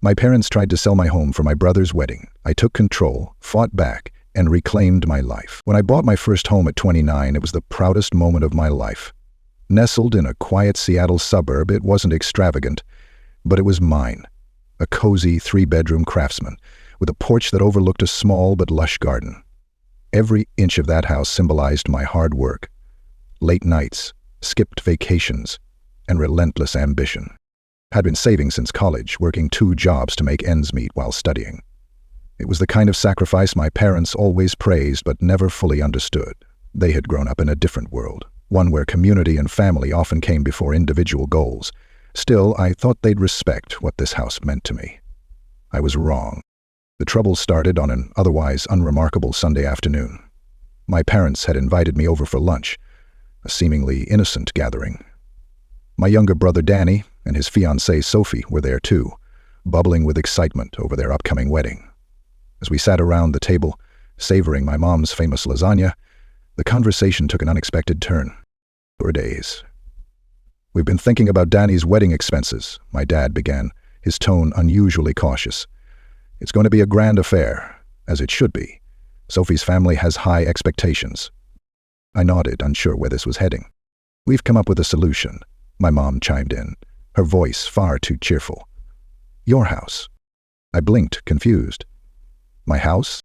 My parents tried to sell my home for my brother's wedding. I took control, fought back, and reclaimed my life. When I bought my first home at 29, it was the proudest moment of my life. Nestled in a quiet Seattle suburb, it wasn't extravagant, but it was mine. A cozy 3-bedroom craftsman, with a porch that overlooked a small but lush garden. Every inch of that house symbolized my hard work, late nights, skipped vacations, and relentless ambition. I'd been saving since college, working 2 jobs to make ends meet while studying. It was the kind of sacrifice my parents always praised but never fully understood. They had grown up in a different world, one where community and family often came before individual goals. Still, I thought they'd respect what this house meant to me. I was wrong. The trouble started on an otherwise unremarkable Sunday afternoon. My parents had invited me over for lunch, a seemingly innocent gathering. My younger brother Danny and his fiancée Sophie were there too, bubbling with excitement over their upcoming wedding. As we sat around the table, savoring my mom's famous lasagna, the conversation took an unexpected turn. For days. "We've been thinking about Danny's wedding expenses," my dad began, his tone unusually cautious. "It's going to be a grand affair, as it should be. Sophie's family has high expectations." I nodded, unsure where this was heading. "We've come up with a solution," my mom chimed in, her voice far too cheerful. "Your house." I blinked, confused. "My house?"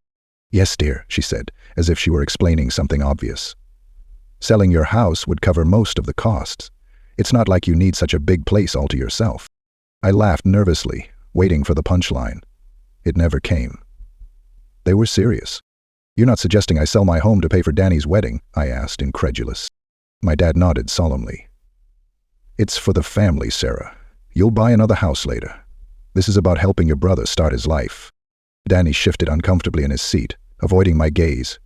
"Yes, dear," she said, as if she were explaining something obvious. "Selling your house would cover most of the costs. It's not like you need such a big place all to yourself." I laughed nervously, waiting for the punchline. It never came. They were serious. "You're not suggesting I sell my home to pay for Danny's wedding?" I asked, incredulous. My dad nodded solemnly. "It's for the family, Sarah. You'll buy another house later. This is about helping your brother start his life." Danny shifted uncomfortably in his seat, avoiding my gaze.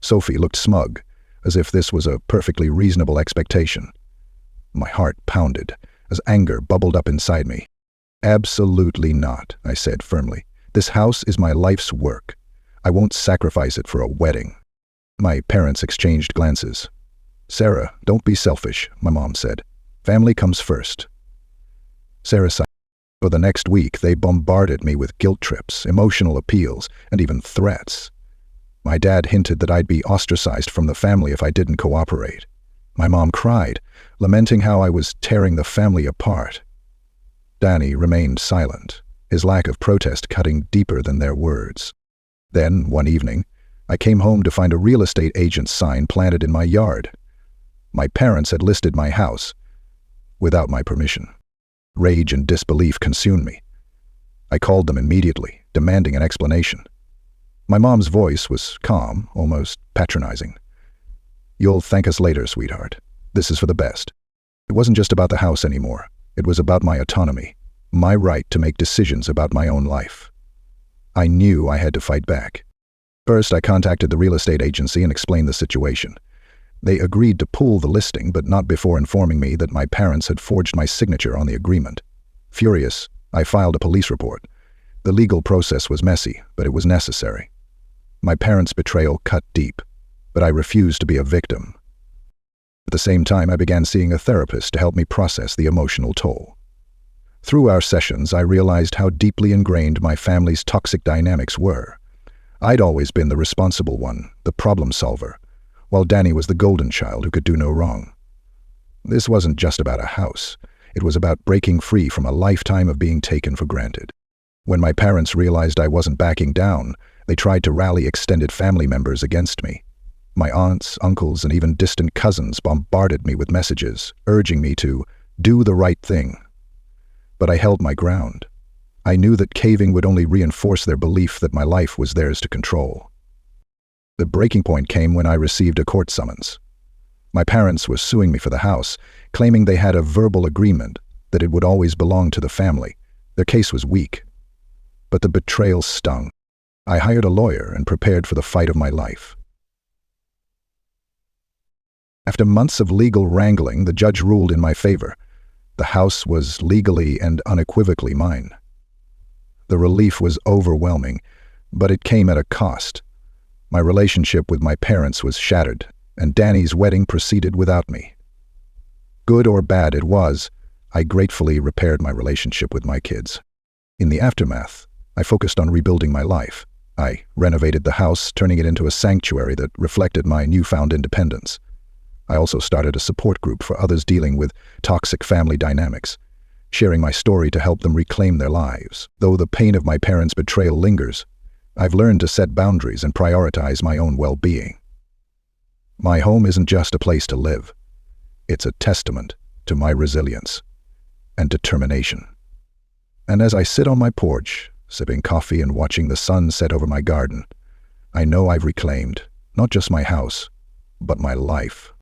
Sophie looked smug, as if this was a perfectly reasonable expectation. My heart pounded, as anger bubbled up inside me. "Absolutely not," I said firmly. "This house is my life's work. I won't sacrifice it for a wedding." My parents exchanged glances. "Sarah, don't be selfish," my mom said. "Family comes first." Sarah sighed. For the next week, they bombarded me with guilt trips, emotional appeals, and even threats. My dad hinted that I'd be ostracized from the family if I didn't cooperate. My mom cried, lamenting how I was tearing the family apart. Danny remained silent, his lack of protest cutting deeper than their words. Then, one evening, I came home to find a real estate agent's sign planted in my yard. My parents had listed my house without my permission. Rage and disbelief consumed me. I called them immediately, demanding an explanation. My mom's voice was calm, almost patronizing. "You'll thank us later, sweetheart. This is for the best." It wasn't just about the house anymore. It was about my autonomy, my right to make decisions about my own life. I knew I had to fight back. First, I contacted the real estate agency and explained the situation. They agreed to pull the listing, but not before informing me that my parents had forged my signature on the agreement. Furious, I filed a police report. The legal process was messy, but it was necessary. My parents' betrayal cut deep, but I refused to be a victim. At the same time, I began seeing a therapist to help me process the emotional toll. Through our sessions, I realized how deeply ingrained my family's toxic dynamics were. I'd always been the responsible one, the problem solver, while Danny was the golden child who could do no wrong. This wasn't just about a house. It was about breaking free from a lifetime of being taken for granted. When my parents realized I wasn't backing down, they tried to rally extended family members against me. My aunts, uncles, and even distant cousins bombarded me with messages, urging me to do the right thing. But I held my ground. I knew that caving would only reinforce their belief that my life was theirs to control. The breaking point came when I received a court summons. My parents were suing me for the house, claiming they had a verbal agreement that it would always belong to the family. Their case was weak. But the betrayal stung. I hired a lawyer and prepared for the fight of my life. After months of legal wrangling, the judge ruled in my favor. The house was legally and unequivocally mine. The relief was overwhelming, but it came at a cost. My relationship with my parents was shattered, and Danny's wedding proceeded without me. Good or bad it was, I gratefully repaired my relationship with my kids. In the aftermath, I focused on rebuilding my life. I renovated the house, turning it into a sanctuary that reflected my newfound independence. I also started a support group for others dealing with toxic family dynamics, sharing my story to help them reclaim their lives. Though the pain of my parents' betrayal lingers, I've learned to set boundaries and prioritize my own well-being. My home isn't just a place to live. It's a testament to my resilience and determination. And as I sit on my porch, sipping coffee and watching the sun set over my garden, I know I've reclaimed not just my house, but my life.